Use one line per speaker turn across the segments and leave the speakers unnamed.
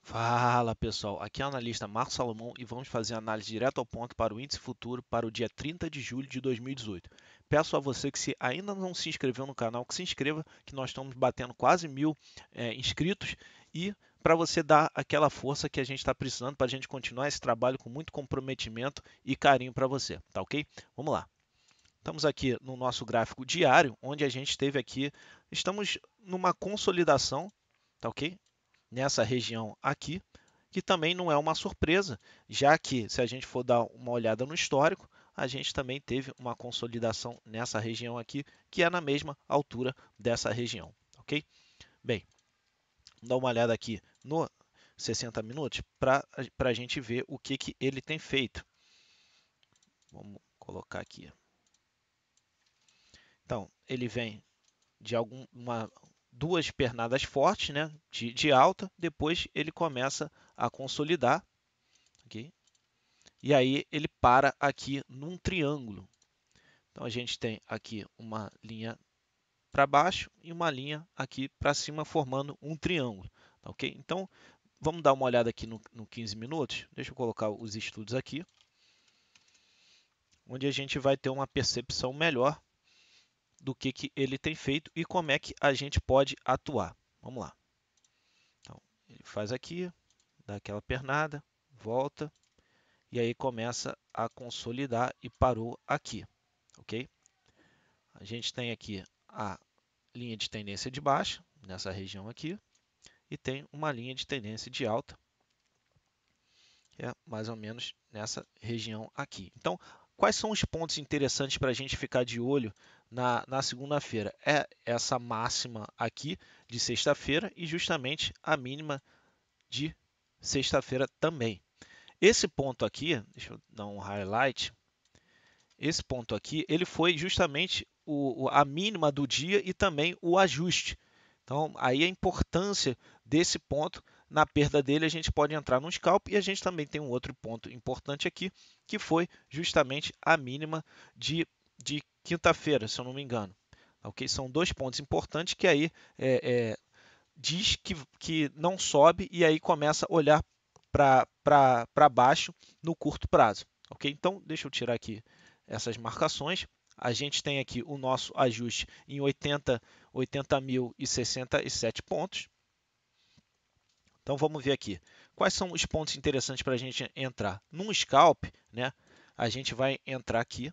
Fala pessoal, aqui é o analista Marcos Salomão e vamos fazer análise direto ao ponto para o índice futuro para o dia 30 de julho de 2018. Peço a você que se ainda não se inscreveu no canal, que se inscreva, que nós estamos batendo quase 1000 inscritos e para você dar aquela força que a gente está precisando para a gente continuar esse trabalho com muito comprometimento e carinho para você, tá ok? Vamos lá. Estamos aqui no nosso gráfico diário, onde a gente teve aqui, estamos numa consolidação, tá ok? Nessa região aqui, que também não é uma surpresa, já que se a gente for dar uma olhada no histórico, a gente também teve uma consolidação nessa região aqui, que é na mesma altura dessa região, ok? Bem, vamos dar uma olhada aqui no 60 minutos para a gente ver o que ele tem feito. Vamos colocar aqui. Então, ele vem de duas pernadas fortes, né, de alta, depois ele começa a consolidar, ok? E aí ele para aqui num triângulo. Então a gente tem aqui uma linha para baixo e uma linha aqui para cima formando um triângulo, tá ok? Então vamos dar uma olhada aqui no 15 minutos. Deixa eu colocar os estudos aqui, onde a gente vai ter uma percepção melhor do que ele tem feito e como é que a gente pode atuar. Vamos lá. Então, ele faz aqui, dá aquela pernada, volta e aí começa a consolidar e parou aqui, ok? A gente tem aqui a linha de tendência de baixa, nessa região aqui, e tem uma linha de tendência de alta, que é mais ou menos nessa região aqui. Então, quais são os pontos interessantes para a gente ficar de olho na segunda-feira? É essa máxima aqui de sexta-feira e justamente a mínima de sexta-feira também. Esse ponto aqui, deixa eu dar um highlight, esse ponto aqui, ele foi justamente a mínima do dia e também o ajuste. Então, aí a importância desse ponto, na perda dele, a gente pode entrar no scalp e a gente também tem um outro ponto importante aqui, que foi justamente a mínima de quinta-feira, se eu não me engano. Ok? São dois pontos importantes que aí diz que não sobe e aí começa a olhar para baixo no curto prazo. Ok? Então, deixa eu tirar aqui essas marcações. A gente tem aqui o nosso ajuste em 80.067 pontos. Então, vamos ver aqui. Quais são os pontos interessantes para a gente entrar? Num scalp, né, a gente vai entrar aqui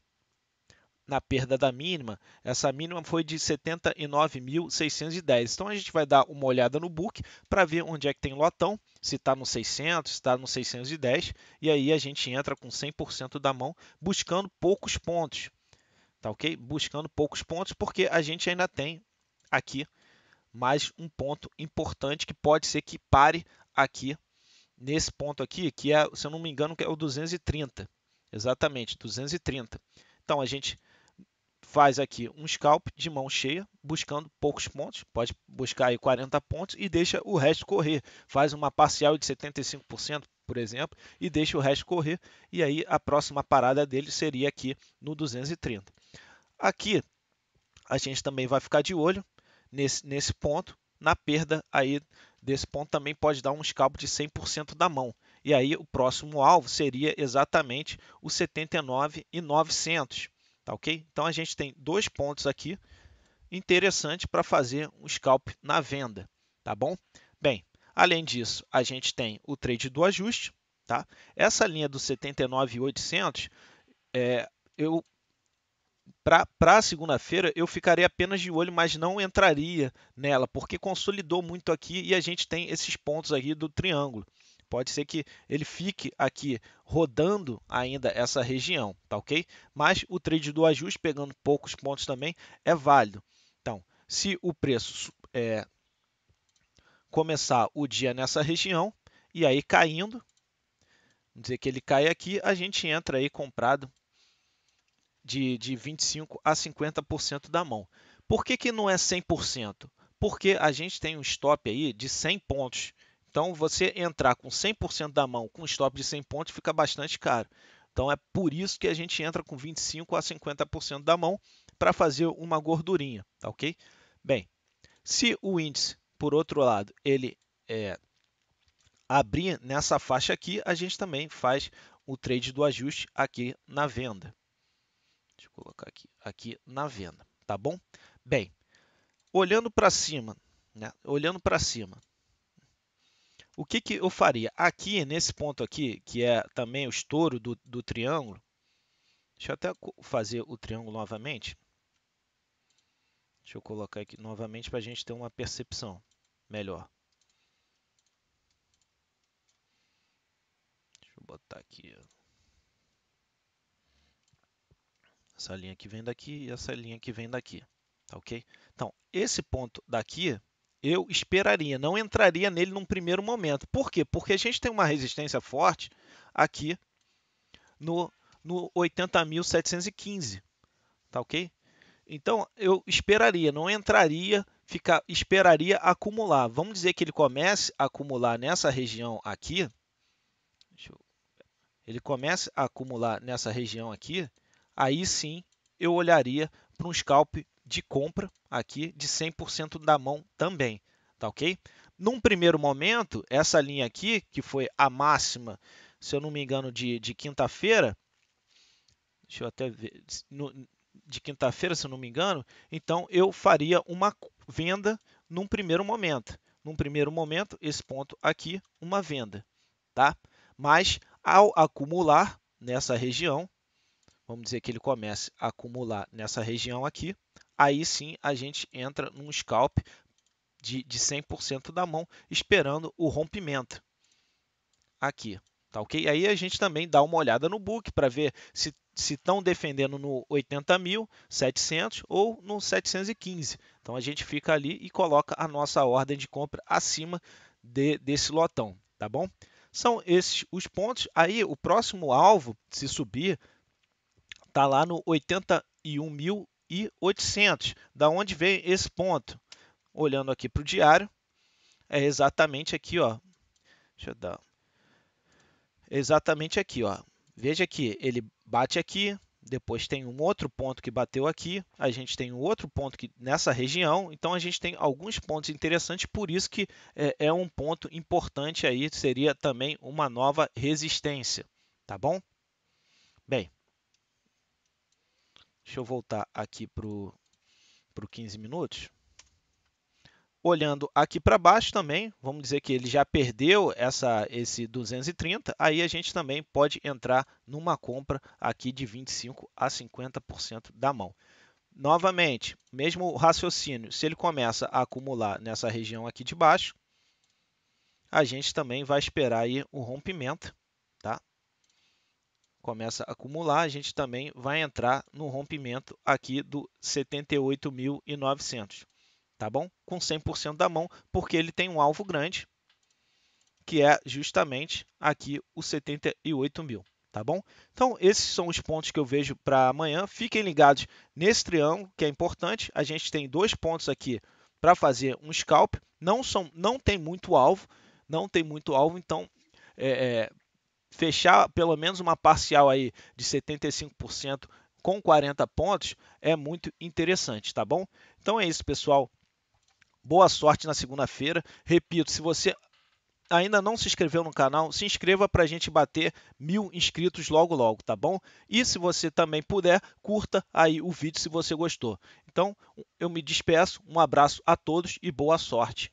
na perda da mínima, essa mínima foi de 79.610. Então a gente vai dar uma olhada no book para ver onde é que tem lotão, se está no 600, se está no 610, e aí a gente entra com 100% da mão, buscando poucos pontos, tá ok? Buscando poucos pontos, porque a gente ainda tem aqui mais um ponto importante que pode ser que pare aqui nesse ponto aqui, que é, se eu não me engano, que é o 230. Exatamente, 230. Então a gente faz aqui um scalp de mão cheia, buscando poucos pontos, pode buscar aí 40 pontos e deixa o resto correr. Faz uma parcial de 75%, por exemplo, e deixa o resto correr, e aí a próxima parada dele seria aqui no 230. Aqui a gente também vai ficar de olho nesse ponto, na perda aí desse ponto também pode dar um scalp de 100% da mão. E aí o próximo alvo seria exatamente o 79.900. Tá ok? Então a gente tem dois pontos aqui interessantes para fazer um scalp na venda, tá bom? Bem, além disso, a gente tem o trade do ajuste, tá? Essa linha do 79.800, eu para a segunda-feira eu ficaria apenas de olho, mas não entraria nela, porque consolidou muito aqui e a gente tem esses pontos aqui do triângulo. Pode ser que ele fique aqui rodando ainda essa região, tá ok? Mas o trade do ajuste, pegando poucos pontos também, é válido. Então, se o preço começar o dia nessa região e aí caindo, vamos dizer que ele cai aqui, a gente entra aí comprado de 25% a 50% da mão. Por que não é 100%? Porque a gente tem um stop aí de 100 pontos. Então, você entrar com 100% da mão com um stop de 100 pontos fica bastante caro. Então, é por isso que a gente entra com 25% a 50% da mão para fazer uma gordurinha, tá ok? Bem, se o índice, por outro lado, ele abrir nessa faixa aqui, a gente também faz o trade do ajuste aqui na venda. Deixa eu colocar aqui na venda, tá bom? Bem, olhando para cima, né? Olhando para cima, o que eu faria? Aqui, nesse ponto aqui, que é também o estouro do triângulo, deixa eu até fazer o triângulo novamente. Deixa eu colocar aqui novamente para a gente ter uma percepção melhor. Deixa eu botar aqui. Essa linha que vem daqui e essa linha que vem daqui, tá ok? Então, esse ponto daqui, eu esperaria, não entraria nele num primeiro momento. Por quê? Porque a gente tem uma resistência forte aqui no 80.715, tá ok? Então, eu esperaria, não entraria, esperaria acumular. Vamos dizer que ele comece a acumular nessa região aqui. Ele comece a acumular nessa região aqui, aí sim eu olharia para um scalp de compra aqui de 100% da mão também, tá ok? Num primeiro momento, essa linha aqui, que foi a máxima, se eu não me engano, de quinta-feira, deixa eu até ver, de quinta-feira, se eu não me engano, então eu faria uma venda num primeiro momento. Num primeiro momento, esse ponto aqui, uma venda, tá? Mas ao acumular nessa região, vamos dizer que ele comece a acumular nessa região aqui, aí sim a gente entra num scalp de 100% da mão, esperando o rompimento aqui, tá ok? Aí a gente também dá uma olhada no book para ver se estão defendendo no 80.700 ou no 715. Então a gente fica ali e coloca a nossa ordem de compra acima desse lotão, tá bom? São esses os pontos. Aí o próximo alvo, se subir, está lá no 81.800. Da onde vem esse ponto? Olhando aqui para o diário, é exatamente aqui, ó. Deixa eu dar. Exatamente aqui, ó. Veja que ele bate aqui, depois tem um outro ponto que bateu aqui, a gente tem um outro ponto que nessa região, então a gente tem alguns pontos interessantes, por isso que é um ponto importante aí, seria também uma nova resistência, tá bom? Bem, deixa eu voltar aqui para o 15 minutos. Olhando aqui para baixo também, vamos dizer que ele já perdeu esse 230, aí a gente também pode entrar numa compra aqui de 25% a 50% da mão. Novamente, mesmo raciocínio, se ele começa a acumular nessa região aqui de baixo, a gente também vai esperar aí o rompimento, tá? Começa a acumular, a gente também vai entrar no rompimento aqui do 78.900. Tá bom? Com 100% da mão, porque ele tem um alvo grande, que é justamente aqui os 78 mil, tá bom? Então, esses são os pontos que eu vejo para amanhã. Fiquem ligados nesse triângulo, que é importante. A gente tem dois pontos aqui para fazer um scalp. Não tem muito alvo, então fechar pelo menos uma parcial aí de 75% com 40 pontos é muito interessante, tá bom? Então é isso, pessoal. Boa sorte na segunda-feira. Repito, se você ainda não se inscreveu no canal, se inscreva para a gente bater 1000 inscritos logo logo, tá bom? E se você também puder, curta aí o vídeo se você gostou. Então, eu me despeço, um abraço a todos e boa sorte.